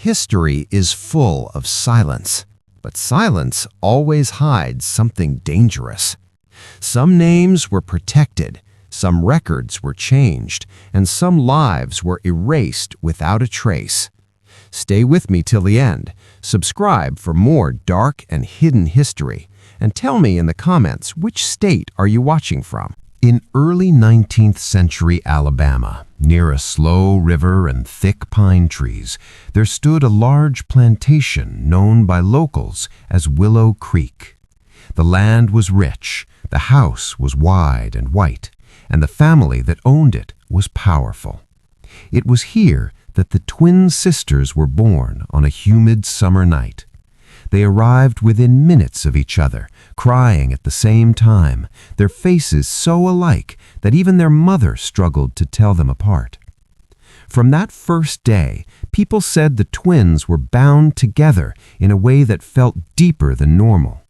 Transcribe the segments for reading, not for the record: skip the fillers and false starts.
History is full of silence, but silence always hides something dangerous. Some names were protected, some records were changed, and some lives were erased without a trace. Stay with me till the end, subscribe for more dark and hidden history, and tell me in the comments which state are you watching from. In early 19th century Alabama, near a slow river and thick pine trees, there stood a large plantation known by locals as Willow Creek. The land was rich, the house was wide and white, and the family that owned it was powerful. It was here that the twin sisters were born on a humid summer night. They arrived within minutes of each other, crying at the same time, their faces so alike that even their mother struggled to tell them apart. From that first day, people said the twins were bound together in a way that felt deeper than normal.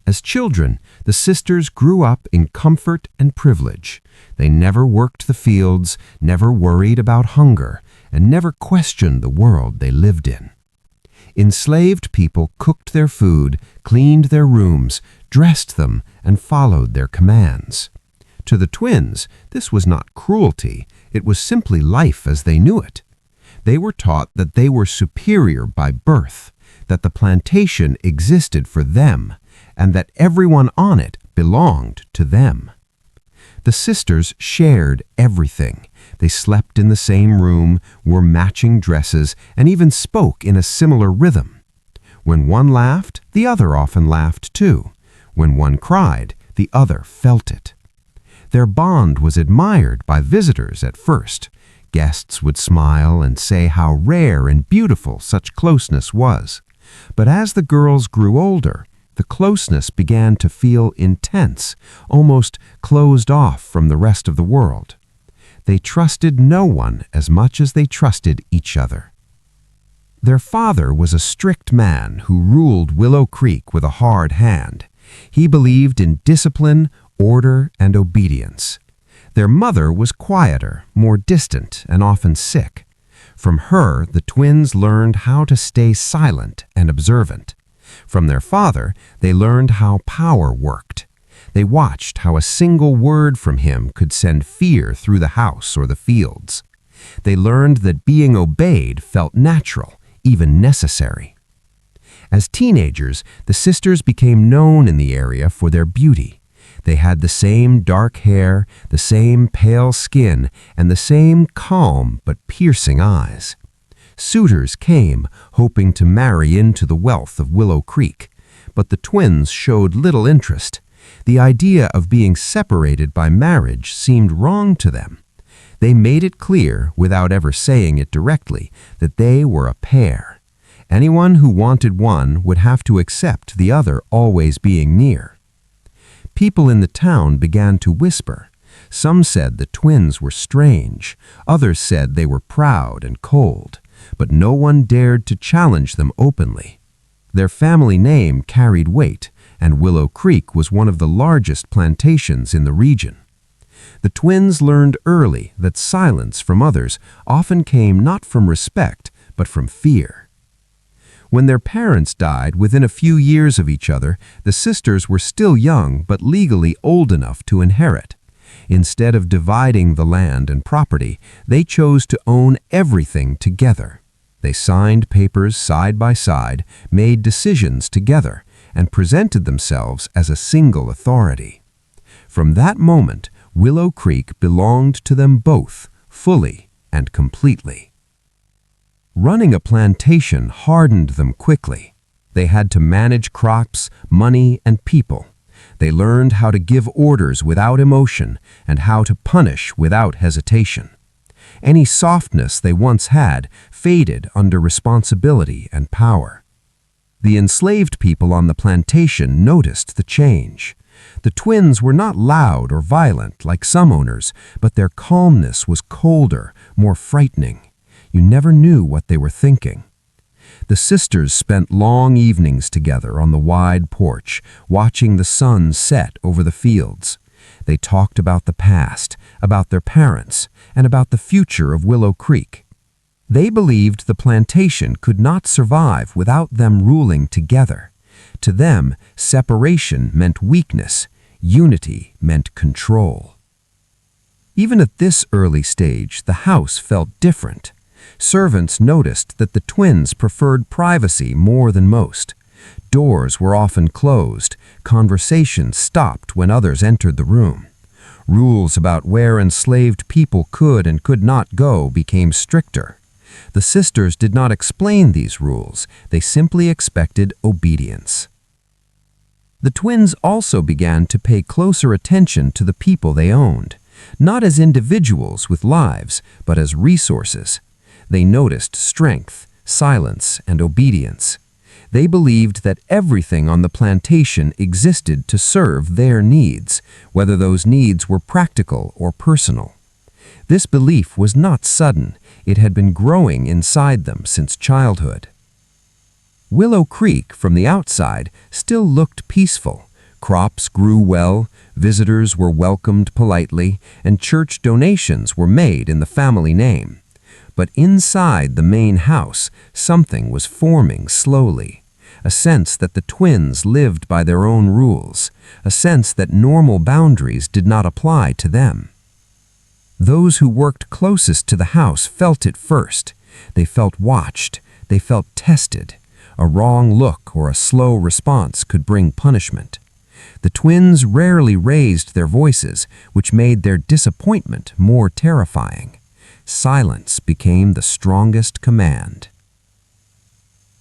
As children, the sisters grew up in comfort and privilege. They never worked the fields, never worried about hunger, and never questioned the world they lived in. Enslaved people cooked their food, cleaned their rooms, dressed them, and followed their commands. To the twins, this was not cruelty, it was simply life as they knew it. They were taught that they were superior by birth, that the plantation existed for them, and that everyone on it belonged to them. The sisters shared everything. They slept in the same room, wore matching dresses, and even spoke in a similar rhythm. When one laughed, the other often laughed too. When one cried, the other felt it. Their bond was admired by visitors at first. Guests would smile and say how rare and beautiful such closeness was. But as the girls grew older, the closeness began to feel intense, almost closed off from the rest of the world. They trusted no one as much as they trusted each other. Their father was a strict man who ruled Willow Creek with a hard hand. He believed in discipline, order, and obedience. Their mother was quieter, more distant, and often sick. From her, the twins learned how to stay silent and observant. From their father, they learned how power worked. They watched how a single word from him could send fear through the house or the fields. They learned that being obeyed felt natural, even necessary. As teenagers, the sisters became known in the area for their beauty. They had the same dark hair, the same pale skin, and the same calm but piercing eyes. Suitors came, hoping to marry into the wealth of Willow Creek, but the twins showed little interest. The idea of being separated by marriage seemed wrong to them. They made it clear, without ever saying it directly, that they were a pair. Anyone who wanted one would have to accept the other always being near. People in the town began to whisper. Some said the twins were strange, others said they were proud and cold, but no one dared to challenge them openly. Their family name carried weight, and Willow Creek was one of the largest plantations in the region. The twins learned early that silence from others often came not from respect, but from fear. When their parents died within a few years of each other, the sisters were still young but legally old enough to inherit. Instead of dividing the land and property, they chose to own everything together. They signed papers side by side, made decisions together, and presented themselves as a single authority. From that moment, Willow Creek belonged to them both, fully and completely. Running a plantation hardened them quickly. They had to manage crops, money, and people. They learned how to give orders without emotion and how to punish without hesitation. Any softness they once had faded under responsibility and power. The enslaved people on the plantation noticed the change. The twins were not loud or violent like some owners, but their calmness was colder, more frightening. You never knew what they were thinking. The sisters spent long evenings together on the wide porch, watching the sun set over the fields. They talked about the past, about their parents, and about the future of Willow Creek. They believed the plantation could not survive without them ruling together. To them, separation meant weakness, unity meant control. Even at this early stage, the house felt different. Servants noticed that the twins preferred privacy more than most. Doors were often closed, conversations stopped when others entered the room. Rules about where enslaved people could and could not go became stricter. The sisters did not explain these rules, they simply expected obedience. The twins also began to pay closer attention to the people they owned, not as individuals with lives, but as resources. They noticed strength, silence, and obedience. They believed that everything on the plantation existed to serve their needs, whether those needs were practical or personal. This belief was not sudden. It had been growing inside them since childhood. Willow Creek, from the outside, still looked peaceful. Crops grew well, visitors were welcomed politely, and church donations were made in the family name. But inside the main house, something was forming slowly. A sense that the twins lived by their own rules, a sense that normal boundaries did not apply to them. Those who worked closest to the house felt it first. They felt watched, they felt tested. A wrong look or a slow response could bring punishment. The twins rarely raised their voices, which made their disappointment more terrifying. Silence became the strongest command.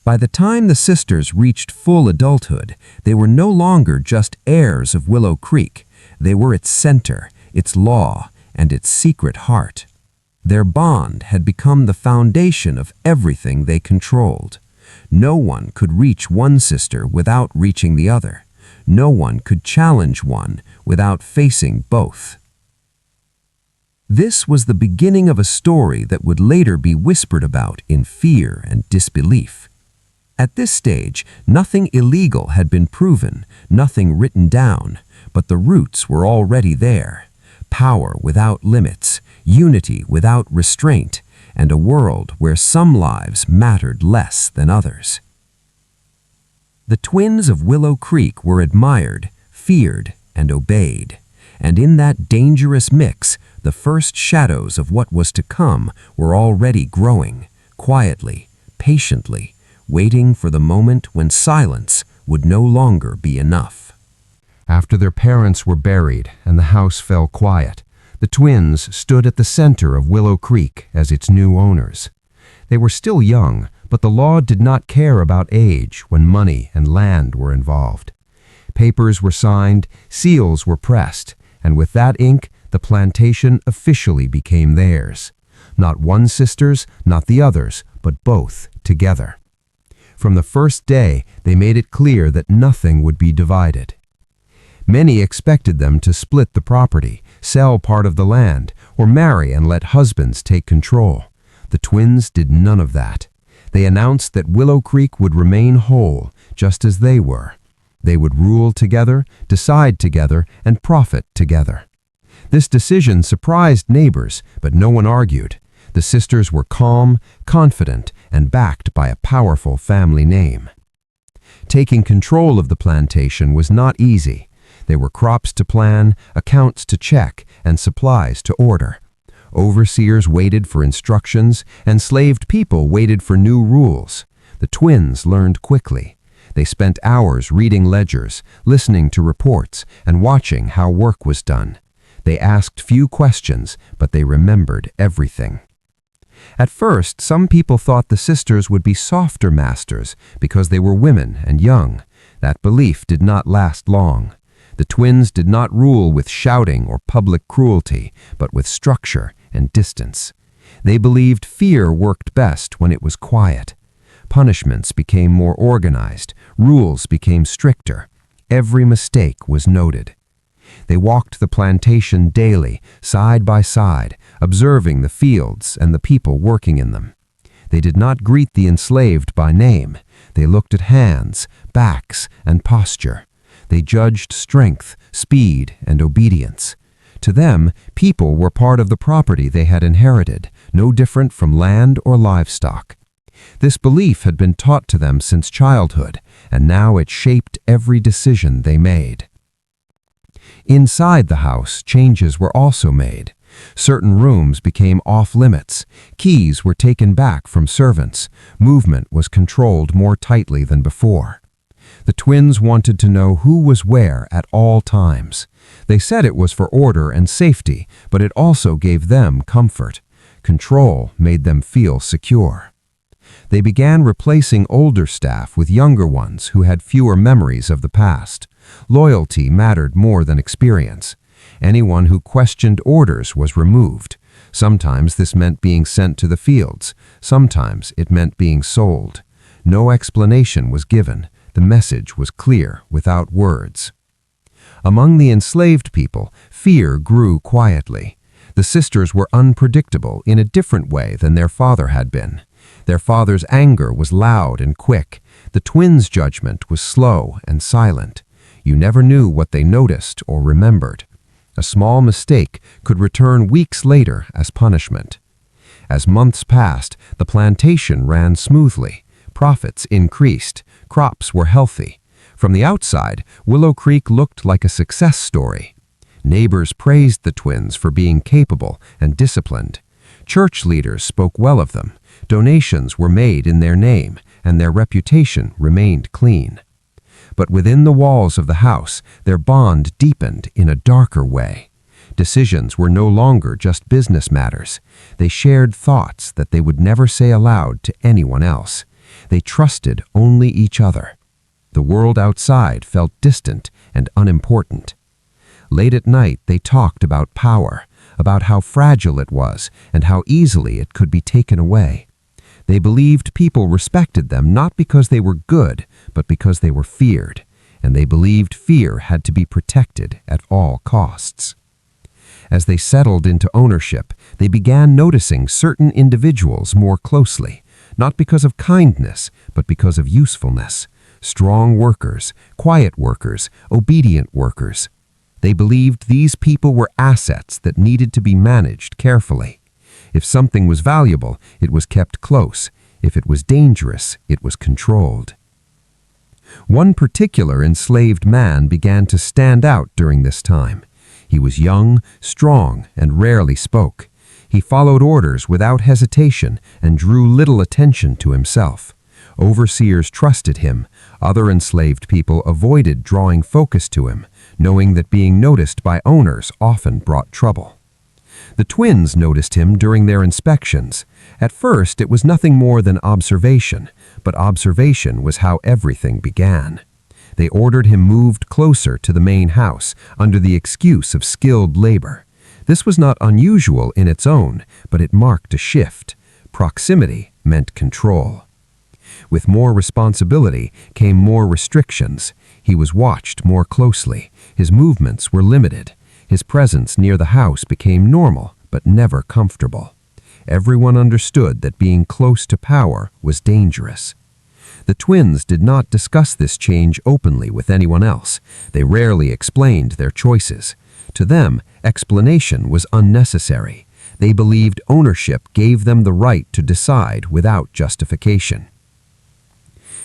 By the time the sisters reached full adulthood, they were no longer just heirs of Willow Creek. They were its center, its law, and its secret heart. Their bond had become the foundation of everything they controlled. No one could reach one sister without reaching the other. No one could challenge one without facing both. This was the beginning of a story that would later be whispered about in fear and disbelief. At this stage, nothing illegal had been proven, nothing written down, but the roots were already there. Power without limits, unity without restraint, and a world where some lives mattered less than others. The twins of Willow Creek were admired, feared, and obeyed. And in that dangerous mix, the first shadows of what was to come were already growing, quietly, patiently, waiting for the moment when silence would no longer be enough. After their parents were buried and the house fell quiet, the twins stood at the center of Willow Creek as its new owners. They were still young, but the law did not care about age when money and land were involved. Papers were signed, seals were pressed, and with that ink, the plantation officially became theirs. Not one sister's, not the others, but both together. From the first day, they made it clear that nothing would be divided. Many expected them to split the property, sell part of the land, or marry and let husbands take control. The twins did none of that. They announced that Willow Creek would remain whole, just as they were. They would rule together, decide together, and profit together. This decision surprised neighbors, but no one argued. The sisters were calm, confident, and backed by a powerful family name. Taking control of the plantation was not easy. There were crops to plan, accounts to check, and supplies to order. Overseers waited for instructions, enslaved people waited for new rules. The twins learned quickly. They spent hours reading ledgers, listening to reports, and watching how work was done. They asked few questions, but they remembered everything. At first, some people thought the sisters would be softer masters because they were women and young. That belief did not last long. The twins did not rule with shouting or public cruelty, but with structure and distance. They believed fear worked best when it was quiet. Punishments became more organized, rules became stricter. Every mistake was noted. They walked the plantation daily, side by side, observing the fields and the people working in them. They did not greet the enslaved by name. They looked at hands, backs, and posture. They judged strength, speed, and obedience. To them, people were part of the property they had inherited, no different from land or livestock. This belief had been taught to them since childhood, and now it shaped every decision they made. Inside the house, changes were also made. Certain rooms became off-limits. Keys were taken back from servants. Movement was controlled more tightly than before. The twins wanted to know who was where at all times. They said it was for order and safety, but it also gave them comfort. Control made them feel secure. They began replacing older staff with younger ones who had fewer memories of the past. Loyalty mattered more than experience. Anyone who questioned orders was removed. Sometimes this meant being sent to the fields. Sometimes it meant being sold. No explanation was given. The message was clear without words. Among the enslaved people, fear grew quietly. The sisters were unpredictable in a different way than their father had been. Their father's anger was loud and quick. The twins' judgment was slow and silent. You never knew what they noticed or remembered. A small mistake could return weeks later as punishment. As months passed, the plantation ran smoothly. Profits increased. Crops were healthy. From the outside, Willow Creek looked like a success story. Neighbors praised the twins for being capable and disciplined. Church leaders spoke well of them. Donations were made in their name, and their reputation remained clean. But within the walls of the house, their bond deepened in a darker way. Decisions were no longer just business matters. They shared thoughts that they would never say aloud to anyone else. They trusted only each other. The world outside felt distant and unimportant. Late at night, they talked about power, about how fragile it was and how easily it could be taken away. They believed people respected them not because they were good, but because they were feared, and they believed fear had to be protected at all costs. As they settled into ownership, they began noticing certain individuals more closely, not because of kindness, but because of usefulness. Strong workers, quiet workers, obedient workers. They believed these people were assets that needed to be managed carefully. If something was valuable, it was kept close. If it was dangerous, it was controlled. One particular enslaved man began to stand out during this time. He was young, strong, and rarely spoke. He followed orders without hesitation and drew little attention to himself. Overseers trusted him. Other enslaved people avoided drawing focus to him, knowing that being noticed by owners often brought trouble. The twins noticed him during their inspections. At first, it was nothing more than observation, but observation was how everything began. They ordered him moved closer to the main house under the excuse of skilled labor. This was not unusual in its own, but it marked a shift. Proximity meant control. With more responsibility came more restrictions. He was watched more closely. His movements were limited. His presence near the house became normal, but never comfortable. Everyone understood that being close to power was dangerous. The twins did not discuss this change openly with anyone else. They rarely explained their choices. To them, explanation was unnecessary. They believed ownership gave them the right to decide without justification.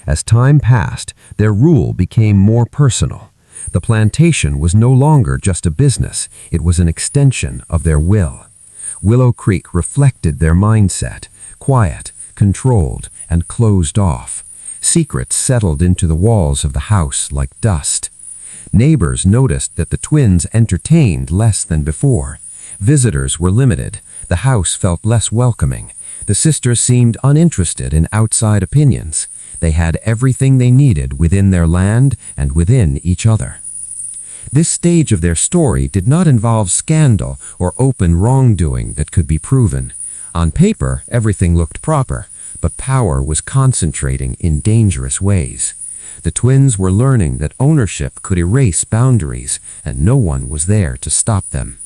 As time passed, their rule became more personal. The plantation was no longer just a business, it was an extension of their will. Willow Creek reflected their mindset, quiet, controlled, and closed off. Secrets settled into the walls of the house like dust. Neighbors noticed that the twins entertained less than before. Visitors were limited. The house felt less welcoming. The sisters seemed uninterested in outside opinions. They had everything they needed within their land and within each other. This stage of their story did not involve scandal or open wrongdoing that could be proven. On paper, everything looked proper, but power was concentrating in dangerous ways. The twins were learning that ownership could erase boundaries, and no one was there to stop them.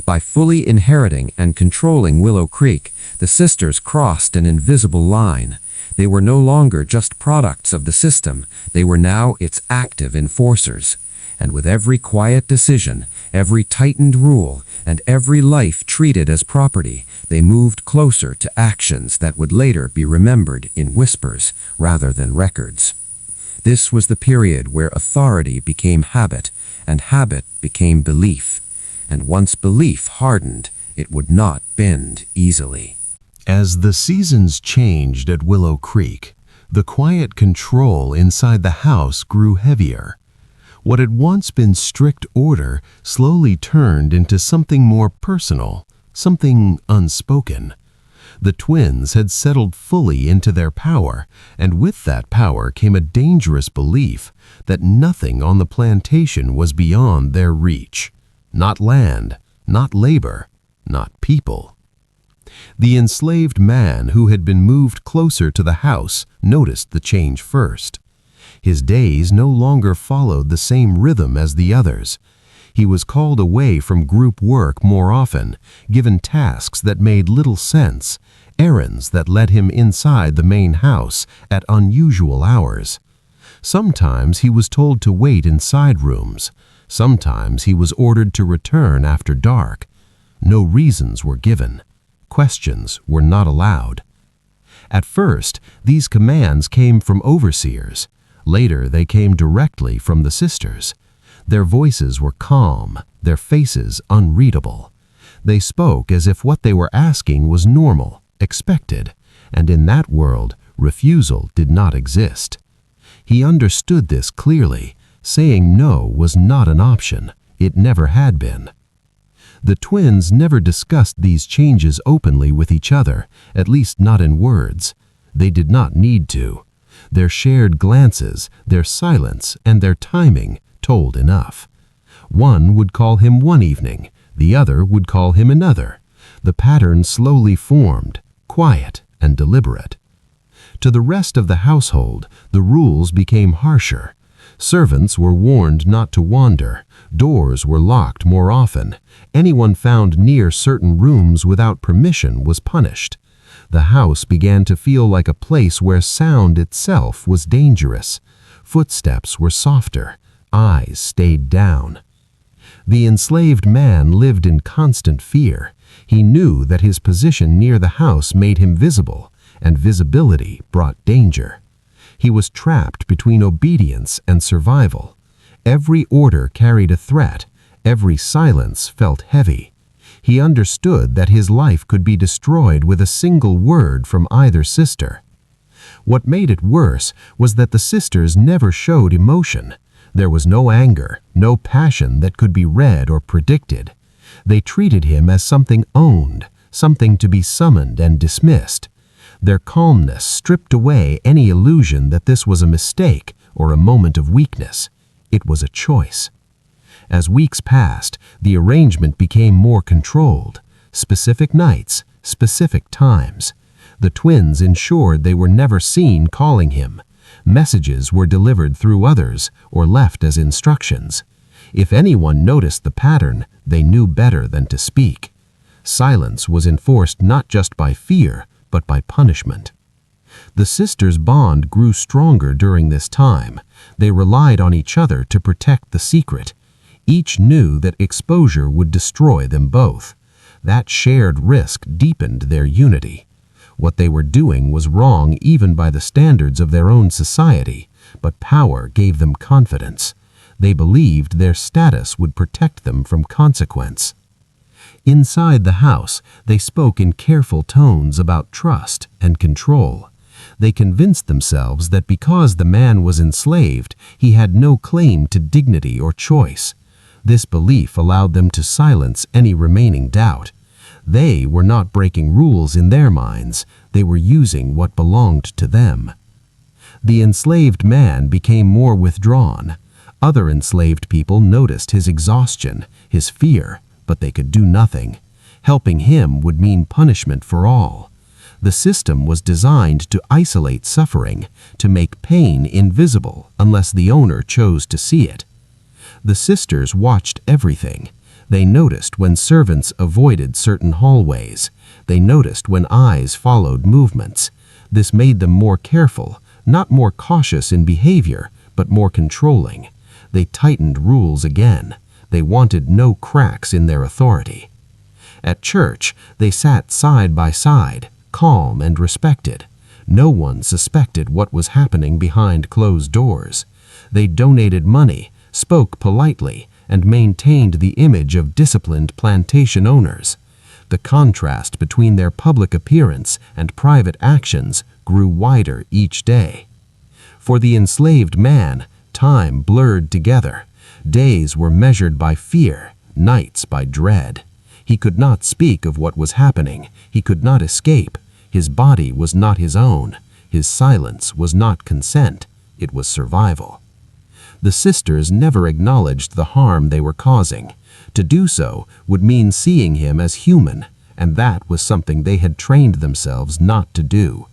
By fully inheriting and controlling Willow Creek, the sisters crossed an invisible line. They were no longer just products of the system, they were now its active enforcers. And with every quiet decision, every tightened rule, and every life treated as property, they moved closer to actions that would later be remembered in whispers rather than records. This was the period where authority became habit, and habit became belief. And once belief hardened, it would not bend easily. As the seasons changed at Willow Creek, the quiet control inside the house grew heavier. What had once been strict order slowly turned into something more personal, something unspoken. The twins had settled fully into their power, and with that power came a dangerous belief that nothing on the plantation was beyond their reach. Not land, not labor, not people. The enslaved man who had been moved closer to the house noticed the change first. His days no longer followed the same rhythm as the others. He was called away from group work more often, given tasks that made little sense, errands that led him inside the main house at unusual hours. Sometimes he was told to wait in side rooms. Sometimes he was ordered to return after dark. No reasons were given. Questions were not allowed. At first, these commands came from overseers. Later, they came directly from the sisters. Their voices were calm, their faces unreadable. They spoke as if what they were asking was normal, expected, and in that world, refusal did not exist. He understood this clearly. Saying no was not an option. It never had been. The twins never discussed these changes openly with each other, at least not in words. They did not need to. Their shared glances, their silence, and their timing told enough. One would call him one evening, the other would call him another. The pattern slowly formed, quiet and deliberate. To the rest of the household, the rules became harsher. Servants were warned not to wander. Doors were locked more often. Anyone found near certain rooms without permission was punished. The house began to feel like a place where sound itself was dangerous. Footsteps were softer. Eyes stayed down. The enslaved man lived in constant fear. He knew that his position near the house made him visible, and visibility brought danger. He was trapped between obedience and survival. Every order carried a threat. Every silence felt heavy. He understood that his life could be destroyed with a single word from either sister. What made it worse was that the sisters never showed emotion. There was no anger, no passion that could be read or predicted. They treated him as something owned, something to be summoned and dismissed. Their calmness stripped away any illusion that this was a mistake or a moment of weakness. It was a choice. As weeks passed, the arrangement became more controlled. Specific nights, specific times. The twins ensured they were never seen calling him. Messages were delivered through others or left as instructions. If anyone noticed the pattern, they knew better than to speak. Silence was enforced not just by fear, but by punishment. The sisters' bond grew stronger during this time. They relied on each other to protect the secret. Each knew that exposure would destroy them both. That shared risk deepened their unity. What they were doing was wrong even by the standards of their own society, but power gave them confidence. They believed their status would protect them from consequence. Inside the house, they spoke in careful tones about trust and control. They convinced themselves that because the man was enslaved, he had no claim to dignity or choice. This belief allowed them to silence any remaining doubt. They were not breaking rules in their minds. They were using what belonged to them. The enslaved man became more withdrawn. Other enslaved people noticed his exhaustion, his fear, but they could do nothing. Helping him would mean punishment for all. The system was designed to isolate suffering, to make pain invisible unless the owner chose to see it. The sisters watched everything. They noticed when servants avoided certain hallways. They noticed when eyes followed movements. This made them more careful, not more cautious in behavior, but more controlling. They tightened rules again. They wanted no cracks in their authority. At church, they sat side by side, calm and respected. No one suspected what was happening behind closed doors. They donated money, spoke politely, and maintained the image of disciplined plantation owners. The contrast between their public appearance and private actions grew wider each day. For the enslaved man, time blurred together. Days were measured by fear, nights by dread. He could not speak of what was happening. He could not escape. His body was not his own. His silence was not consent. It was survival. The sisters never acknowledged the harm they were causing. To do so would mean seeing him as human, and that was something they had trained themselves not to do.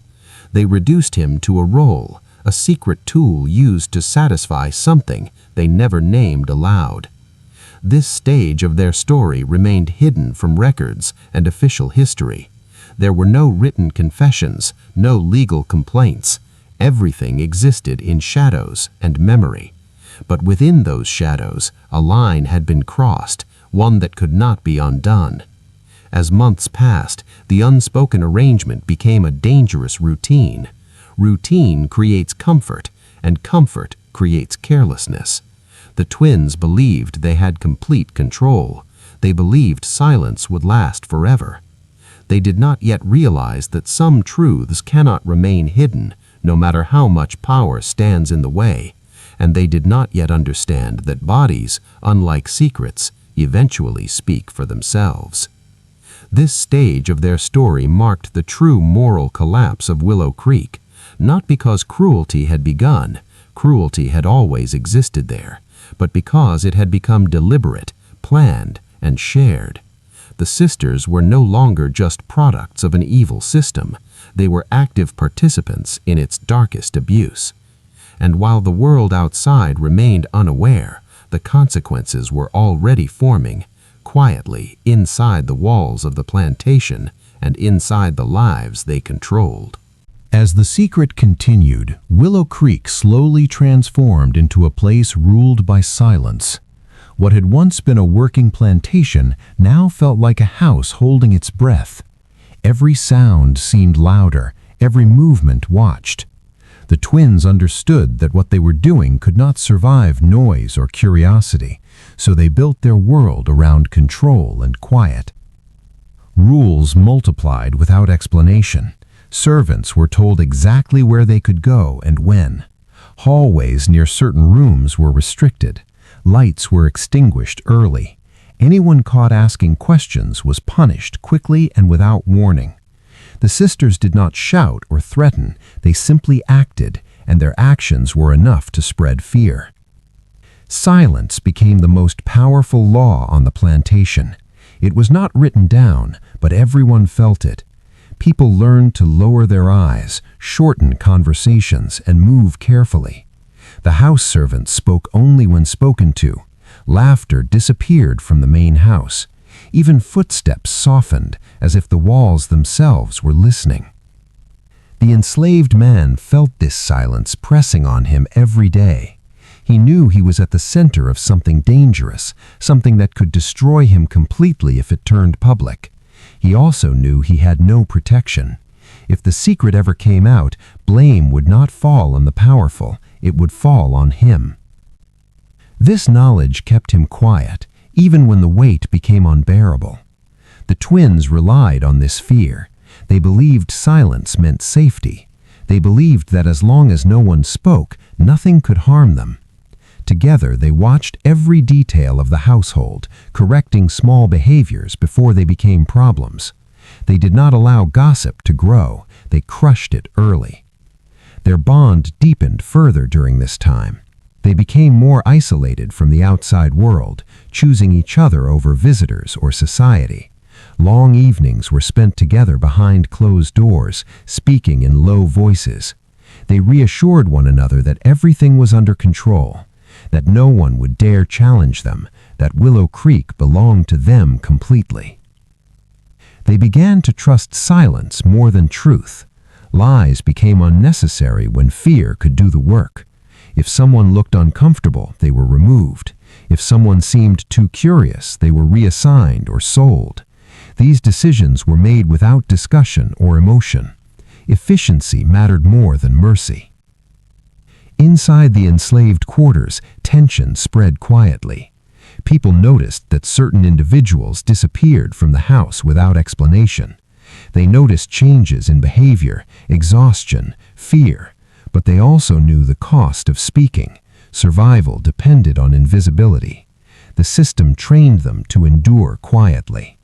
They reduced him to a role, a secret tool used to satisfy something they never named aloud. This stage of their story remained hidden from records and official history. There were no written confessions, no legal complaints. Everything existed in shadows and memory. But within those shadows, a line had been crossed, one that could not be undone. As months passed, the unspoken arrangement became a dangerous routine. Routine creates comfort, and comfort creates carelessness. The twins believed they had complete control. They believed silence would last forever. They did not yet realize that some truths cannot remain hidden, no matter how much power stands in the way. And they did not yet understand that bodies, unlike secrets, eventually speak for themselves. This stage of their story marked the true moral collapse of Willow Creek, not because cruelty had begun. Cruelty had always existed there, but because it had become deliberate, planned, and shared. The sisters were no longer just products of an evil system. They were active participants in its darkest abuse. And while the world outside remained unaware, the consequences were already forming, quietly inside the walls of the plantation and inside the lives they controlled. As the secret continued, Willow Creek slowly transformed into a place ruled by silence. What had once been a working plantation now felt like a house holding its breath. Every sound seemed louder, every movement watched. The twins understood that what they were doing could not survive noise or curiosity, so they built their world around control and quiet. Rules multiplied without explanation. Servants were told exactly where they could go and when. Hallways near certain rooms were restricted. Lights were extinguished early. Anyone caught asking questions was punished quickly and without warning. The sisters did not shout or threaten, they simply acted, and their actions were enough to spread fear. Silence became the most powerful law on the plantation. It was not written down, but everyone felt it. People learned to lower their eyes, shorten conversations, and move carefully. The house servants spoke only when spoken to. Laughter disappeared from the main house. Even footsteps softened, as if the walls themselves were listening. The enslaved man felt this silence pressing on him every day. He knew he was at the center of something dangerous, something that could destroy him completely if it turned public. He also knew he had no protection. If the secret ever came out, blame would not fall on the powerful, it would fall on him. This knowledge kept him quiet, even when the weight became unbearable. The twins relied on this fear. They believed silence meant safety. They believed that as long as no one spoke, nothing could harm them. Together, they watched every detail of the household, correcting small behaviors before they became problems. They did not allow gossip to grow. They crushed it early. Their bond deepened further during this time. They became more isolated from the outside world, choosing each other over visitors or society. Long evenings were spent together behind closed doors, speaking in low voices. They reassured one another that everything was under control, that no one would dare challenge them, that Willow Creek belonged to them completely. They began to trust silence more than truth. Lies became unnecessary when fear could do the work. If someone looked uncomfortable, they were removed. If someone seemed too curious, they were reassigned or sold. These decisions were made without discussion or emotion. Efficiency mattered more than mercy. Inside the enslaved quarters, tension spread quietly. People noticed that certain individuals disappeared from the house without explanation. They noticed changes in behavior, exhaustion, fear, but they also knew the cost of speaking. Survival depended on invisibility. The system trained them to endure quietly.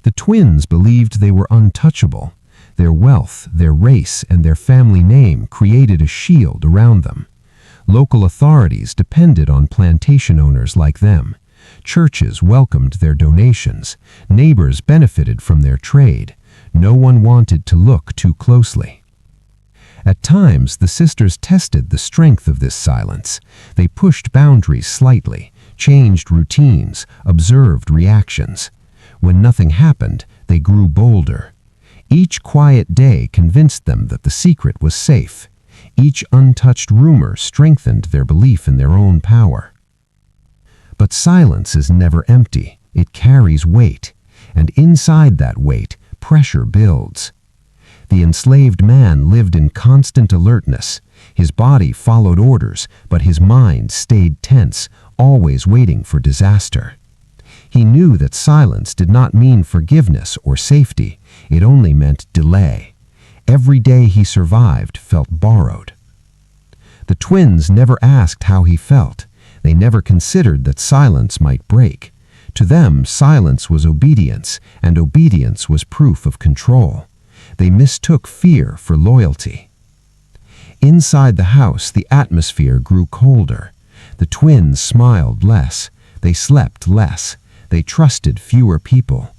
The twins believed they were untouchable. Their wealth, their race, and their family name created a shield around them. Local authorities depended on plantation owners like them. Churches welcomed their donations. Neighbors benefited from their trade. No one wanted to look too closely. At times, the sisters tested the strength of this silence. They pushed boundaries slightly, changed routines, observed reactions. When nothing happened, they grew bolder. Each quiet day convinced them that the secret was safe. Each untouched rumor strengthened their belief in their own power. But silence is never empty. It carries weight, and inside that weight, pressure builds. The enslaved man lived in constant alertness. His body followed orders, but his mind stayed tense, always waiting for disaster. He knew that silence did not mean forgiveness or safety. It only meant delay. Every day he survived felt borrowed. The twins never asked how he felt. They never considered that silence might break. To them, silence was obedience, and obedience was proof of control. They mistook fear for loyalty. Inside the house, the atmosphere grew colder. The twins smiled less. They slept less. They trusted fewer people.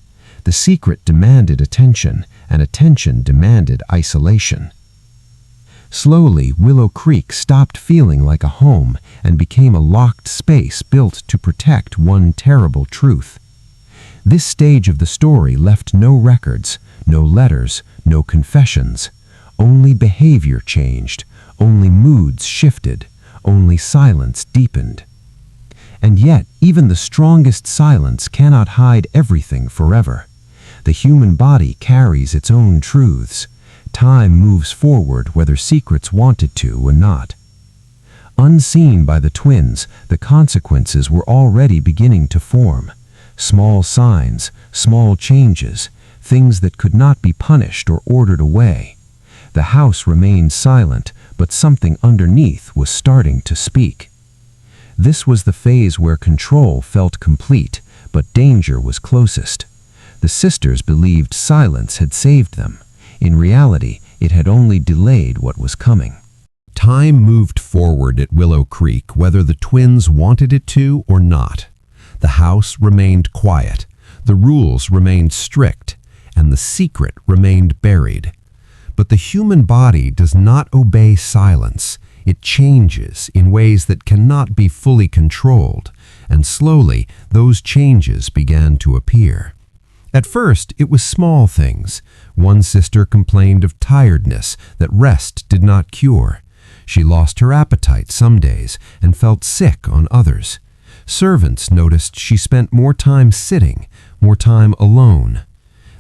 The secret demanded attention, and attention demanded isolation. Slowly, Willow Creek stopped feeling like a home and became a locked space built to protect one terrible truth. This stage of the story left no records, no letters, no confessions. Only behavior changed, only moods shifted, only silence deepened. And yet, even the strongest silence cannot hide everything forever. The human body carries its own truths. Time moves forward whether secrets want it to or not. Unseen by the twins, the consequences were already beginning to form. Small signs, small changes, things that could not be punished or ordered away. The house remained silent, but something underneath was starting to speak. This was the phase where control felt complete, but danger was closest. The sisters believed silence had saved them. In reality, it had only delayed what was coming. Time moved forward at Willow Creek, whether the twins wanted it to or not. The house remained quiet, the rules remained strict, and the secret remained buried. But the human body does not obey silence. It changes in ways that cannot be fully controlled, and slowly those changes began to appear. At first, it was small things. One sister complained of tiredness that rest did not cure. She lost her appetite some days and felt sick on others. Servants noticed she spent more time sitting, more time alone.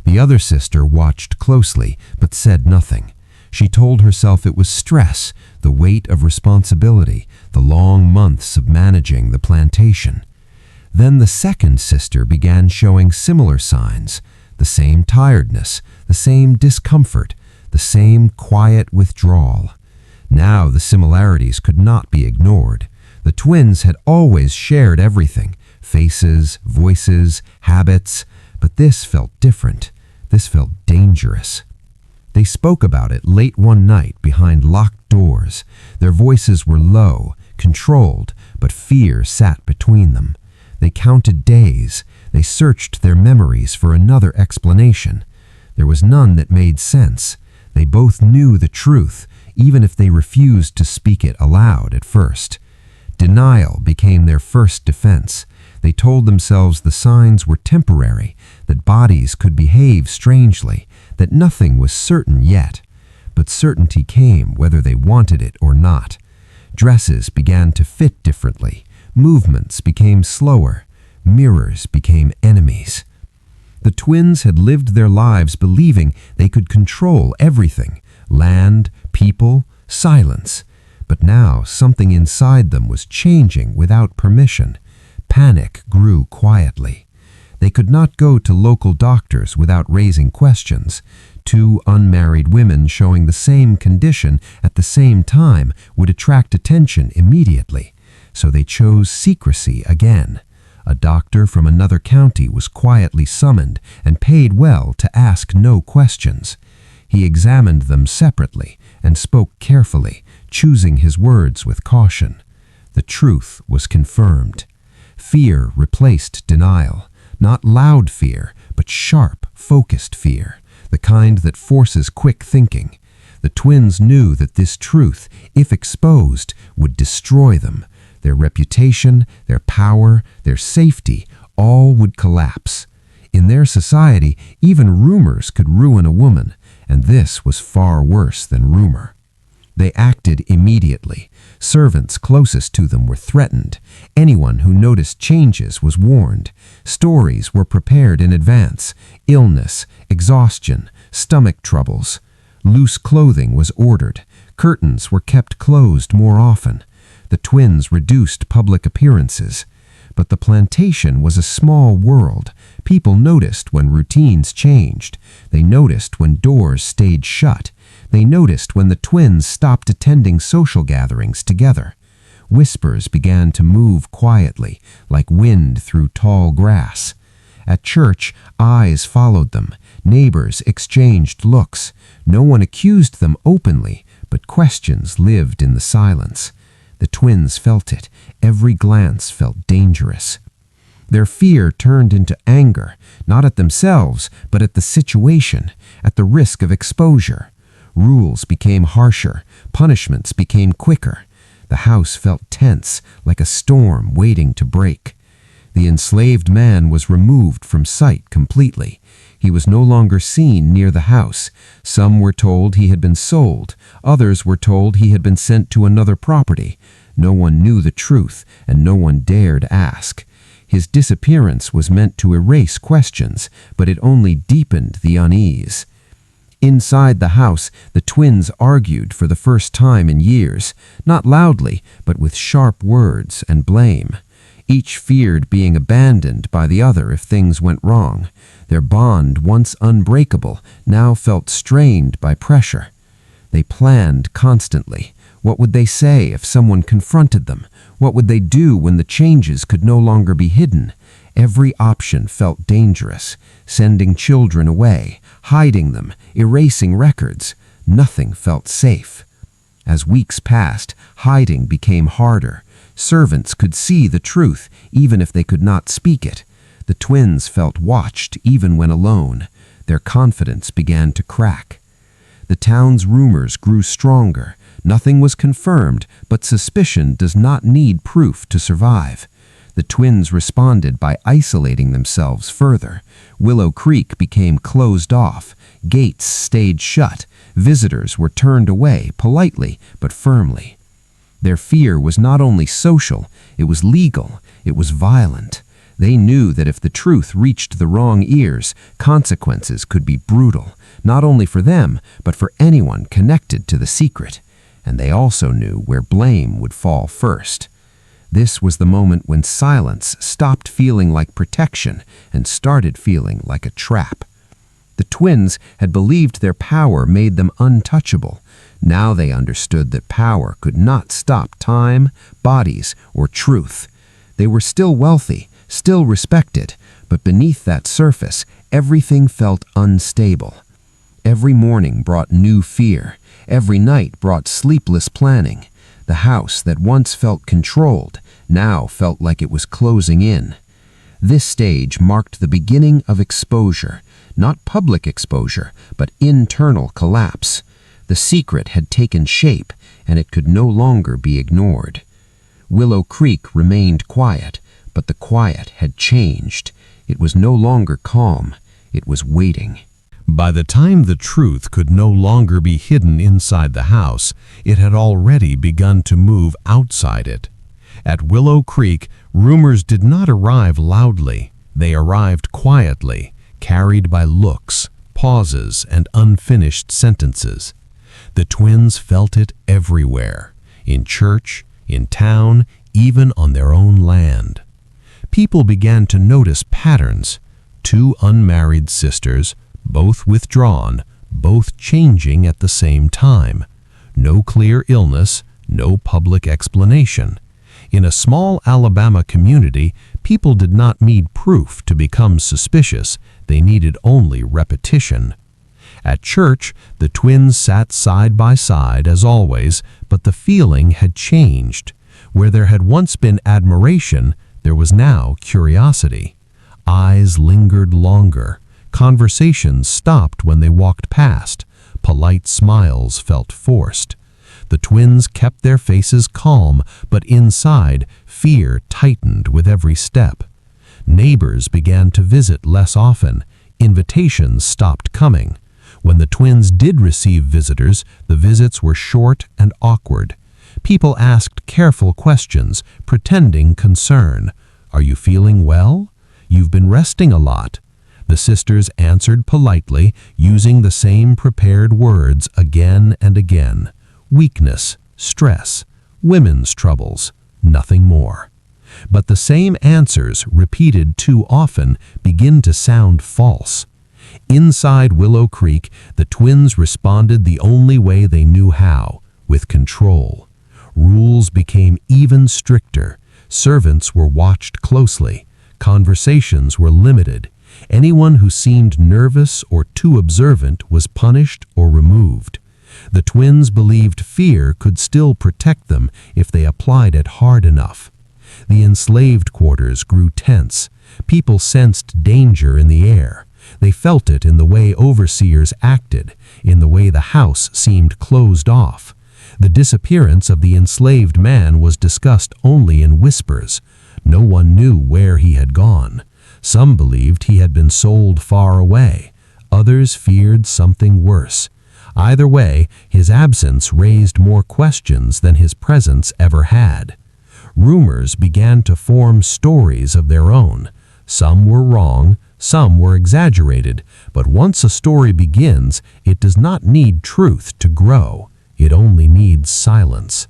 The other sister watched closely but said nothing. She told herself it was stress, the weight of responsibility, the long months of managing the plantation. Then the second sister began showing similar signs, the same tiredness, the same discomfort, the same quiet withdrawal. Now the similarities could not be ignored. The twins had always shared everything, faces, voices, habits, but this felt different. This felt dangerous. They spoke about it late one night behind locked doors. Their voices were low, controlled, but fear sat between them. They counted days. They searched their memories for another explanation. There was none that made sense. They both knew the truth, even if they refused to speak it aloud at first. Denial became their first defense. They told themselves the signs were temporary, that bodies could behave strangely, that nothing was certain yet. But certainty came whether they wanted it or not. Dresses began to fit differently. Movements became slower. Mirrors became enemies. The twins had lived their lives believing they could control everything: land, people, silence. But now something inside them was changing without permission. Panic grew quietly. They could not go to local doctors without raising questions. Two unmarried women showing the same condition at the same time would attract attention immediately. So they chose secrecy again. A doctor from another county was quietly summoned and paid well to ask no questions. He examined them separately and spoke carefully, choosing his words with caution. The truth was confirmed. Fear replaced denial. Not loud fear, but sharp, focused fear, the kind that forces quick thinking. The twins knew that this truth, if exposed, would destroy them. Their reputation, their power, their safety, all would collapse. In their society, even rumors could ruin a woman, and this was far worse than rumor. They acted immediately. Servants closest to them were threatened. Anyone who noticed changes was warned. Stories were prepared in advance. Illness, exhaustion, stomach troubles. Loose clothing was ordered. Curtains were kept closed more often. The twins reduced public appearances. But the plantation was a small world. People noticed when routines changed. They noticed when doors stayed shut. They noticed when the twins stopped attending social gatherings together. Whispers began to move quietly, like wind through tall grass. At church, eyes followed them. Neighbors exchanged looks. No one accused them openly, but questions lived in the silence. The twins felt it. Every glance felt dangerous. Their fear turned into anger, not at themselves, but at the situation, at the risk of exposure. Rules became harsher. Punishments became quicker. The house felt tense, like a storm waiting to break. The enslaved man was removed from sight completely. He was no longer seen near the house. Some were told he had been sold. Others were told he had been sent to another property. No one knew the truth, and no one dared ask. His disappearance was meant to erase questions, but it only deepened the unease. Inside the house, the twins argued for the first time in years, not loudly, but with sharp words and blame. Each feared being abandoned by the other if things went wrong. Their bond, once unbreakable, now felt strained by pressure. They planned constantly. What would they say if someone confronted them? What would they do when the changes could no longer be hidden? Every option felt dangerous. Sending children away, hiding them, erasing records. Nothing felt safe. As weeks passed, hiding became harder. Servants could see the truth, even if they could not speak it. The twins felt watched, even when alone. Their confidence began to crack. The town's rumors grew stronger. Nothing was confirmed, but suspicion does not need proof to survive. The twins responded by isolating themselves further. Willow Creek became closed off. Gates stayed shut. Visitors were turned away, politely but firmly. Their fear was not only social, it was legal, it was violent. They knew that if the truth reached the wrong ears, consequences could be brutal, not only for them, but for anyone connected to the secret. And they also knew where blame would fall first. This was the moment when silence stopped feeling like protection and started feeling like a trap. The twins had believed their power made them untouchable. Now they understood that power could not stop time, bodies, or truth. They were still wealthy, still respected, but beneath that surface, everything felt unstable. Every morning brought new fear. Every night brought sleepless planning. The house that once felt controlled now felt like it was closing in. This stage marked the beginning of exposure, not public exposure, but internal collapse. The secret had taken shape, and it could no longer be ignored. Willow Creek remained quiet, but the quiet had changed. It was no longer calm. It was waiting. By the time the truth could no longer be hidden inside the house, it had already begun to move outside it. At Willow Creek, rumors did not arrive loudly. They arrived quietly, carried by looks, pauses, and unfinished sentences. The twins felt it everywhere, in church, in town, even on their own land. People began to notice patterns. Two unmarried sisters, both withdrawn, both changing at the same time. No clear illness, no public explanation. In a small Alabama community, people did not need proof to become suspicious. They needed only repetition. At church, the twins sat side by side as always, but the feeling had changed. Where there had once been admiration, there was now curiosity. Eyes lingered longer. Conversations stopped when they walked past. Polite smiles felt forced. The twins kept their faces calm, but inside, fear tightened with every step. Neighbors began to visit less often. Invitations stopped coming. When the twins did receive visitors, the visits were short and awkward. People asked careful questions, pretending concern. "Are you feeling well? You've been resting a lot." The sisters answered politely, using the same prepared words again and again. Weakness, stress, women's troubles, nothing more. But the same answers, repeated too often, begin to sound false. Inside Willow Creek, the twins responded the only way they knew how, with control. Rules became even stricter. Servants were watched closely. Conversations were limited. Anyone who seemed nervous or too observant was punished or removed. The twins believed fear could still protect them if they applied it hard enough. The enslaved quarters grew tense. People sensed danger in the air. They felt it in the way overseers acted, in the way the house seemed closed off. The disappearance of the enslaved man was discussed only in whispers. No one knew where he had gone. Some believed he had been sold far away. Others feared something worse. Either way, his absence raised more questions than his presence ever had. Rumors began to form stories of their own. Some were wrong, some were exaggerated, but once a story begins, it does not need truth to grow. It only needs silence.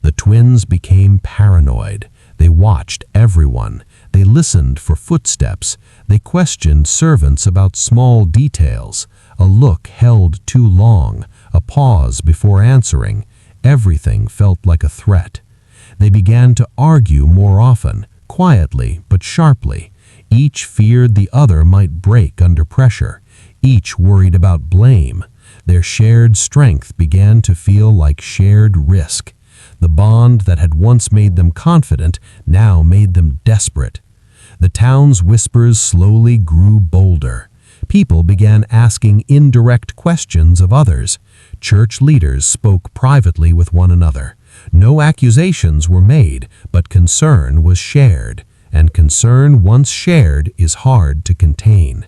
The twins became paranoid. They watched everyone. They listened for footsteps. They questioned servants about small details. A look held too long, a pause before answering. Everything felt like a threat. They began to argue more often, quietly but sharply. Each feared the other might break under pressure. Each worried about blame. Their shared strength began to feel like shared risk. The bond that had once made them confident now made them desperate. The town's whispers slowly grew bolder. People began asking indirect questions of others. Church leaders spoke privately with one another. No accusations were made, but concern was shared, and concern once shared is hard to contain.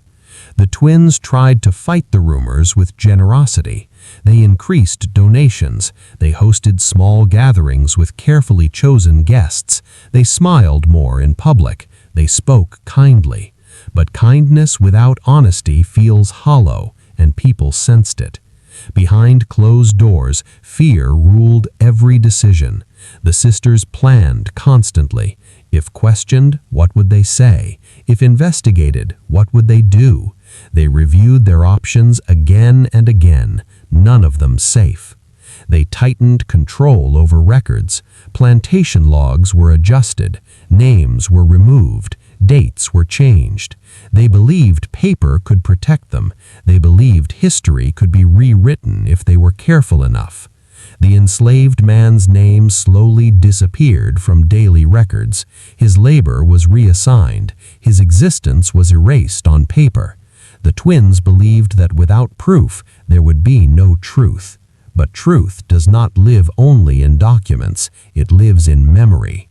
The twins tried to fight the rumors with generosity. They increased donations. They hosted small gatherings with carefully chosen guests. They smiled more in public. They spoke kindly. But kindness without honesty feels hollow, and people sensed it. Behind closed doors, fear ruled every decision. The sisters planned constantly. If questioned, what would they say? If investigated, what would they do? They reviewed their options again and again, none of them safe. They tightened control over records. Plantation logs were adjusted. Names were removed. Dates were changed. They believed paper could protect them. They believed history could be rewritten if they were careful enough. The enslaved man's name slowly disappeared from daily records. His labor was reassigned. His existence was erased on paper. The twins believed that without proof, there would be no truth. But truth does not live only in documents. It lives in memory.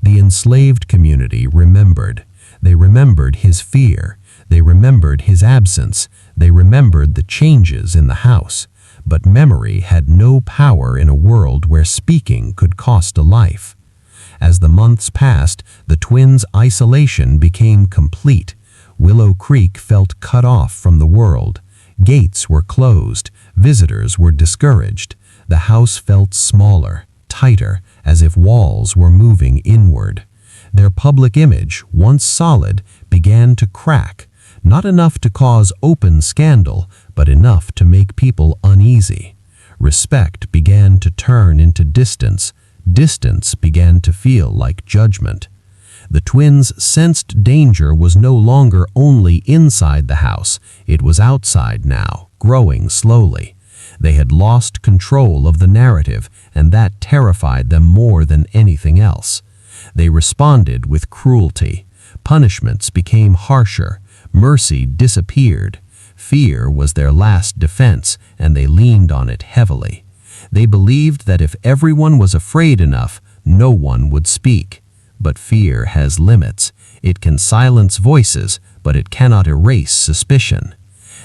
The enslaved community remembered. They remembered his fear. They remembered his absence. They remembered the changes in the house, but memory had no power in a world where speaking could cost a life. As the months passed, the twins' isolation became complete. Willow Creek felt cut off from the world. Gates were closed, visitors were discouraged. The house felt smaller, tighter, as if walls were moving inward. Their public image, once solid, began to crack, not enough to cause open scandal, but enough to make people uneasy. Respect began to turn into distance. Distance began to feel like judgment. The twins sensed danger was no longer only inside the house, it was outside now, growing slowly. They had lost control of the narrative, and that terrified them more than anything else. They responded with cruelty. Punishments became harsher. Mercy disappeared. Fear was their last defense, and they leaned on it heavily. They believed that if everyone was afraid enough, no one would speak. But fear has limits. It can silence voices, but it cannot erase suspicion.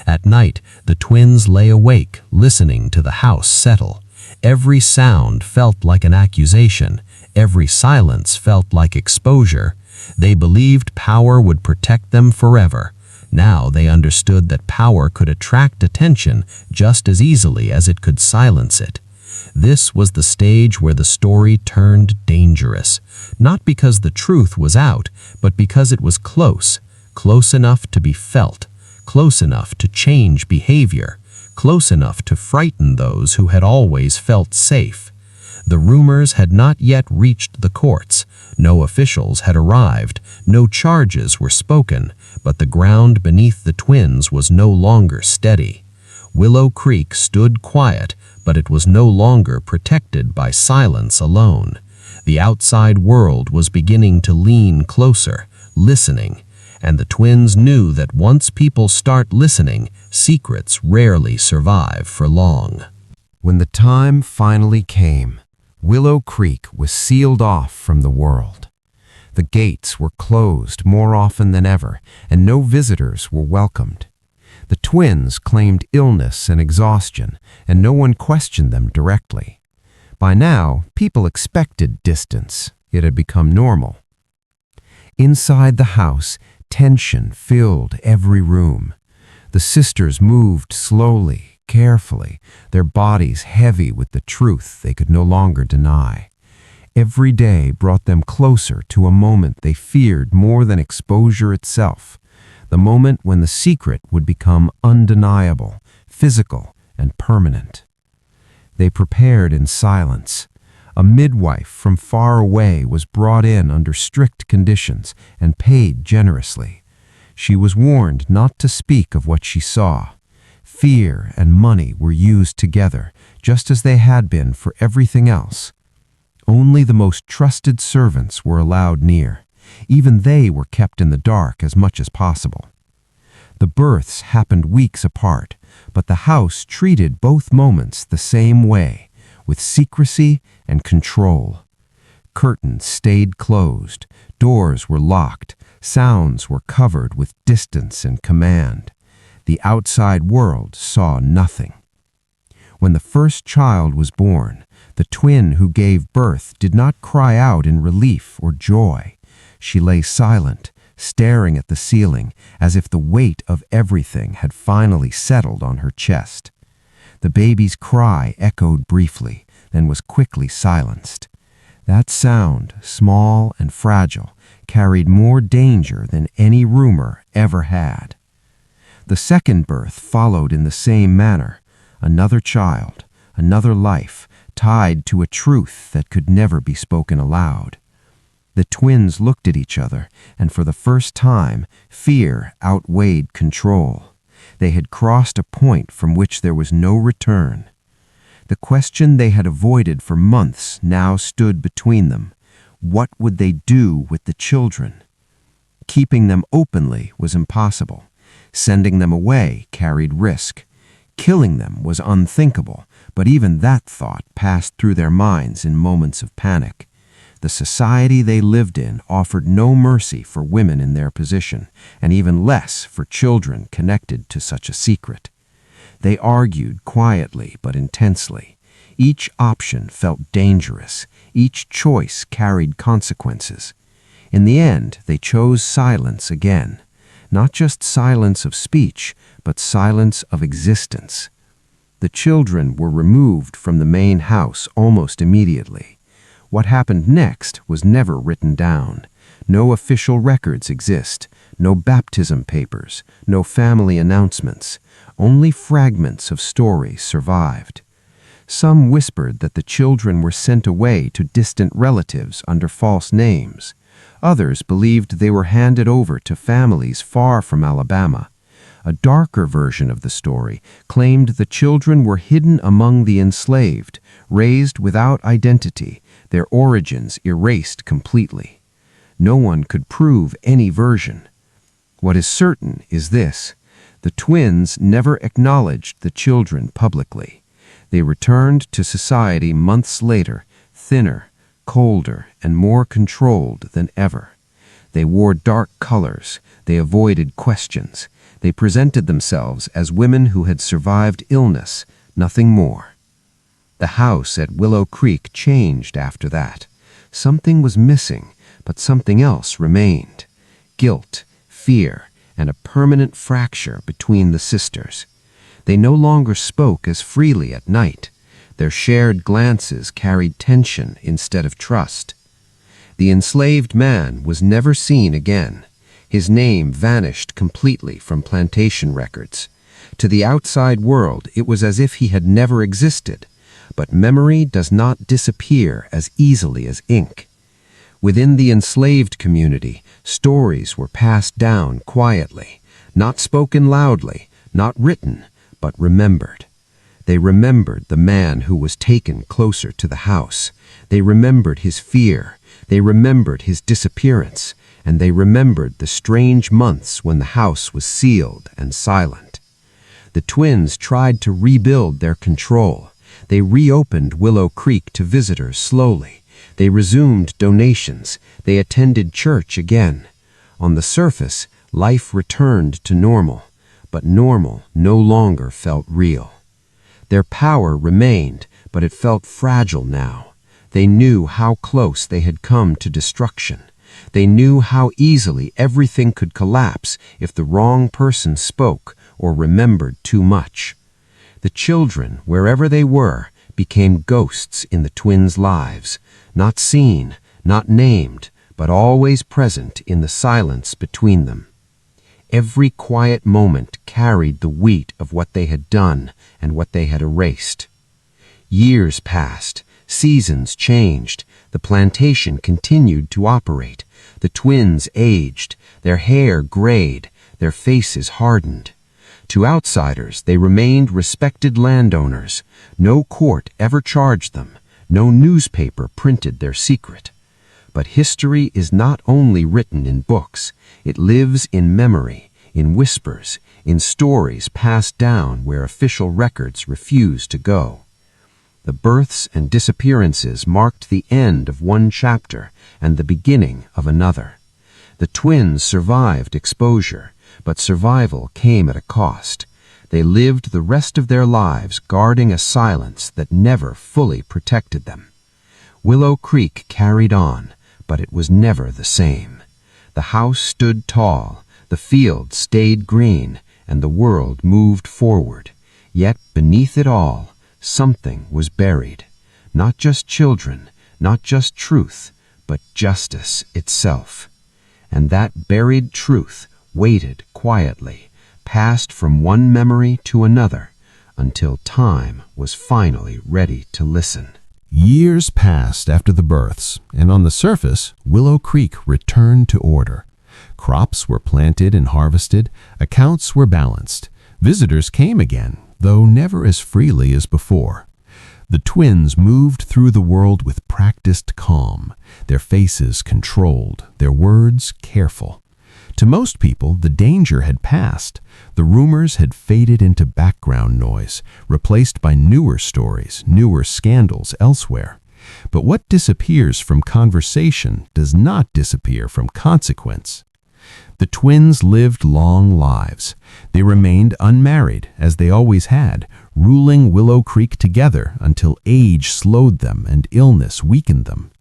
At night, the twins lay awake, listening to the house settle. Every sound felt like an accusation. Every silence felt like exposure. They believed power would protect them forever. Now they understood that power could attract attention just as easily as it could silence it. This was the stage where the story turned dangerous, not because the truth was out, but because it was close, close enough to be felt, close enough to change behavior, close enough to frighten those who had always felt safe. The rumors had not yet reached the courts. No officials had arrived, no charges were spoken, but the ground beneath the twins was no longer steady. Willow Creek stood quiet, but it was no longer protected by silence alone. The outside world was beginning to lean closer, listening, and the twins knew that once people start listening, secrets rarely survive for long. When the time finally came, Willow Creek was sealed off from the world. The gates were closed more often than ever, and no visitors were welcomed. The twins claimed illness and exhaustion, and no one questioned them directly. By now, people expected distance. It had become normal. Inside the house, tension filled every room. The sisters moved slowly, carefully, their bodies heavy with the truth they could no longer deny. Every day brought them closer to a moment they feared more than exposure itself, the moment when the secret would become undeniable, physical, and permanent. They prepared in silence. A midwife from far away was brought in under strict conditions and paid generously. She was warned not to speak of what she saw. Fear and money were used together, just as they had been for everything else. Only the most trusted servants were allowed near. Even they were kept in the dark as much as possible. The births happened weeks apart, but the house treated both moments the same way, with secrecy and control. Curtains stayed closed, doors were locked, sounds were covered with distance and command. The outside world saw nothing. When the first child was born, the twin who gave birth did not cry out in relief or joy. She lay silent, staring at the ceiling, as if the weight of everything had finally settled on her chest. The baby's cry echoed briefly, then was quickly silenced. That sound, small and fragile, carried more danger than any rumor ever had. The second birth followed in the same manner. Another child, another life, tied to a truth that could never be spoken aloud. The twins looked at each other, and for the first time, fear outweighed control. They had crossed a point from which there was no return. The question they had avoided for months now stood between them. What would they do with the children? Keeping them openly was impossible. Sending them away carried risk. Killing them was unthinkable, but even that thought passed through their minds in moments of panic. The society they lived in offered no mercy for women in their position, and even less for children connected to such a secret. They argued quietly but intensely. Each option felt dangerous. Each choice carried consequences. In the end, they chose silence again. Not just silence of speech, but silence of existence. The children were removed from the main house almost immediately. What happened next was never written down. No official records exist, no baptism papers, no family announcements. Only fragments of stories survived. Some whispered that the children were sent away to distant relatives under false names. Others believed they were handed over to families far from Alabama. A darker version of the story claimed the children were hidden among the enslaved, raised without identity, their origins erased completely. No one could prove any version. What is certain is this: the twins never acknowledged the children publicly. They returned to society months later, thinner, colder, and more controlled than ever. They wore dark colors. They avoided questions. They presented themselves as women who had survived illness, nothing more. The house at Willow Creek changed after that. Something was missing, but something else remained. Guilt, fear, and a permanent fracture between the sisters. They no longer spoke as freely at night. Their shared glances carried tension instead of trust. The enslaved man was never seen again. His name vanished completely from plantation records. To the outside world, it was as if he had never existed. But memory does not disappear as easily as ink. Within the enslaved community, stories were passed down quietly, not spoken loudly, not written, but remembered. They remembered the man who was taken closer to the house. They remembered his fear. They remembered his disappearance. And they remembered the strange months when the house was sealed and silent. The twins tried to rebuild their control. They reopened Willow Creek to visitors slowly. They resumed donations. They attended church again. On the surface, life returned to normal, but normal no longer felt real. Their power remained, but it felt fragile now. They knew how close they had come to destruction. They knew how easily everything could collapse if the wrong person spoke or remembered too much. The children, wherever they were, became ghosts in the twins' lives, not seen, not named, but always present in the silence between them. Every quiet moment carried the weight of what they had done and what they had erased. Years passed, seasons changed, the plantation continued to operate. The twins aged, their hair grayed, their faces hardened. To outsiders, they remained respected landowners. No court ever charged them. No newspaper printed their secret. But history is not only written in books. It lives in memory, in whispers, in stories passed down where official records refuse to go. The births and disappearances marked the end of one chapter and the beginning of another. The twins survived exposure, but survival came at a cost. They lived the rest of their lives guarding a silence that never fully protected them. Willow Creek carried on, but it was never the same. The house stood tall, the field stayed green, and the world moved forward. Yet beneath it all, something was buried. Not just children, not just truth, but justice itself. And that buried truth waited quietly, passed from one memory to another, until time was finally ready to listen. Years passed after the births, and on the surface, Willow Creek returned to order. Crops were planted and harvested, accounts were balanced. Visitors came again, though never as freely as before. The twins moved through the world with practiced calm, their faces controlled, their words careful. To most people, the danger had passed. The rumors had faded into background noise, replaced by newer stories, newer scandals elsewhere. But what disappears from conversation does not disappear from consequence. The twins lived long lives. They remained unmarried, as they always had, ruling Willow Creek together until age slowed them and illness weakened them.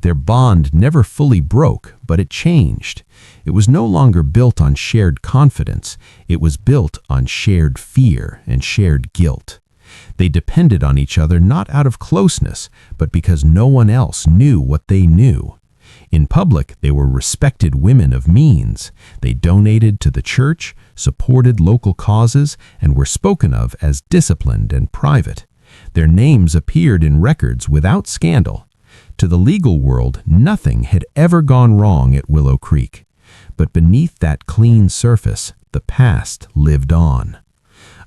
Their bond never fully broke, but it changed. It was no longer built on shared confidence. It was built on shared fear and shared guilt. They depended on each other not out of closeness, but because no one else knew what they knew. In public, they were respected women of means. They donated to the church, supported local causes, and were spoken of as disciplined and private. Their names appeared in records without scandal. To the legal world, nothing had ever gone wrong at Willow Creek. But beneath that clean surface, the past lived on.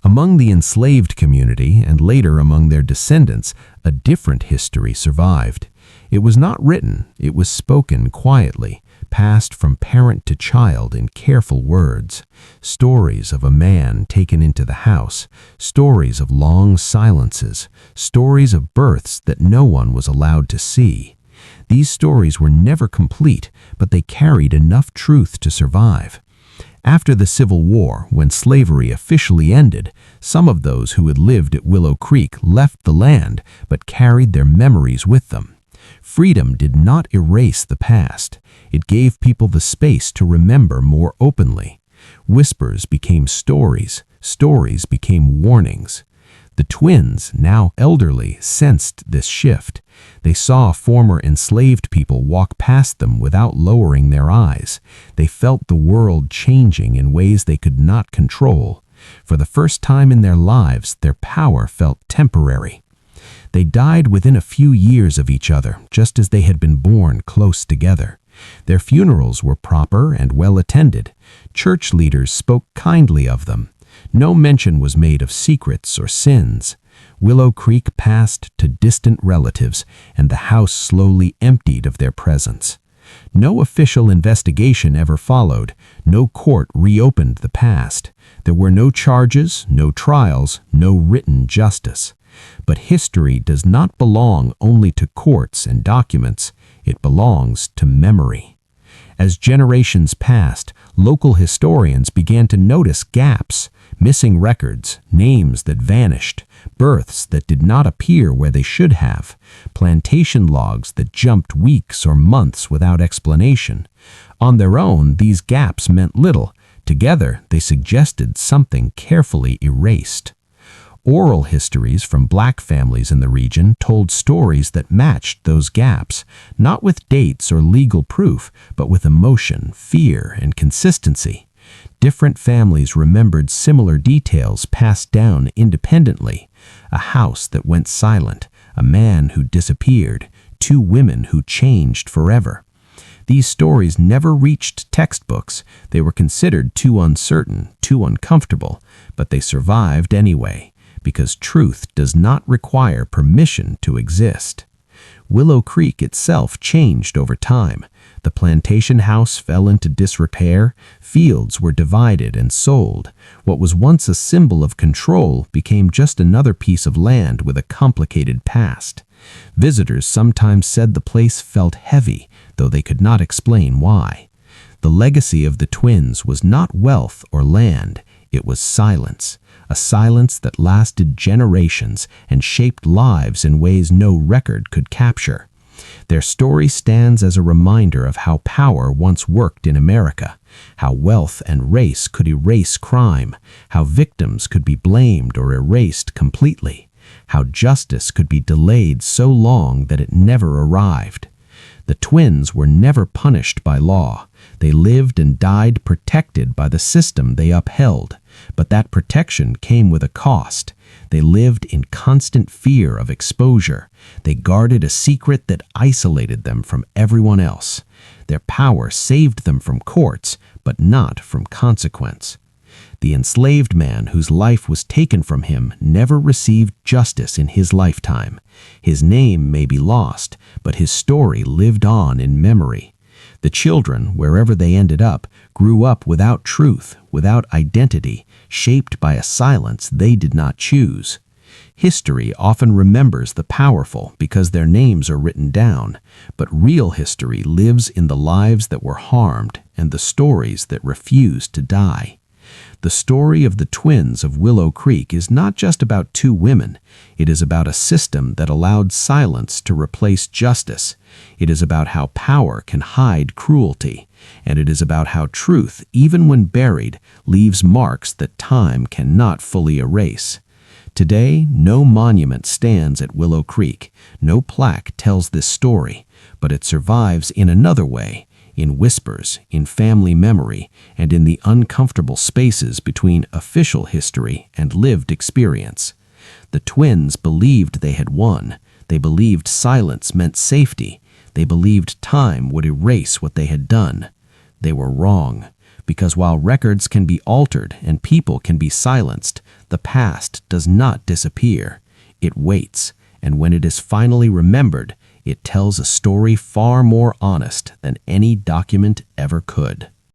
Among the enslaved community, and later among their descendants, a different history survived. It was not written, it was spoken quietly, passed from parent to child in careful words. Stories of a man taken into the house, stories of long silences, stories of births that no one was allowed to see. These stories were never complete, but they carried enough truth to survive. After the Civil War, when slavery officially ended, some of those who had lived at Willow Creek left the land but carried their memories with them. Freedom did not erase the past. It gave people the space to remember more openly. Whispers became stories. Stories became warnings. The twins, now elderly, sensed this shift. They saw former enslaved people walk past them without lowering their eyes. They felt the world changing in ways they could not control. For the first time in their lives, their power felt temporary. They died within a few years of each other, just as they had been born close together. Their funerals were proper and well attended. Church leaders spoke kindly of them. No mention was made of secrets or sins. Willow Creek passed to distant relatives, and the house slowly emptied of their presence. No official investigation ever followed. No court reopened the past. There were no charges, no trials, no written justice. But history does not belong only to courts and documents. It belongs to memory. As generations passed, local historians began to notice gaps, missing records, names that vanished, births that did not appear where they should have, plantation logs that jumped weeks or months without explanation. On their own, these gaps meant little. Together, they suggested something carefully erased. Oral histories from black families in the region told stories that matched those gaps, not with dates or legal proof, but with emotion, fear, and consistency. Different families remembered similar details passed down independently. A house that went silent, a man who disappeared, two women who changed forever. These stories never reached textbooks. They were considered too uncertain, too uncomfortable, but they survived anyway. Because truth does not require permission to exist. Willow Creek itself changed over time. The plantation house fell into disrepair, fields were divided and sold. What was once a symbol of control became just another piece of land with a complicated past. Visitors sometimes said the place felt heavy, though they could not explain why. The legacy of the twins was not wealth or land, it was silence. A silence that lasted generations and shaped lives in ways no record could capture. Their story stands as a reminder of how power once worked in America, how wealth and race could erase crime, how victims could be blamed or erased completely, how justice could be delayed so long that it never arrived. The twins were never punished by law. They lived and died protected by the system they upheld. But that protection came with a cost. They lived in constant fear of exposure. They guarded a secret that isolated them from everyone else. Their power saved them from courts, but not from consequence. The enslaved man whose life was taken from him never received justice in his lifetime. His name may be lost, but his story lived on in memory. The children, wherever they ended up, grew up without truth, without identity, shaped by a silence they did not choose. History often remembers the powerful because their names are written down, but real history lives in the lives that were harmed and the stories that refused to die. The story of the twins of Willow Creek is not just about two women. It is about a system that allowed silence to replace justice. It is about how power can hide cruelty. And it is about how truth, even when buried, leaves marks that time cannot fully erase. Today, no monument stands at Willow Creek. No plaque tells this story, but it survives in another way. In whispers, in family memory, and in the uncomfortable spaces between official history and lived experience. The twins believed they had won. They believed silence meant safety. They believed time would erase what they had done. They were wrong, because while records can be altered and people can be silenced, the past does not disappear. It waits, and when it is finally remembered, it tells a story far more honest than any document ever could.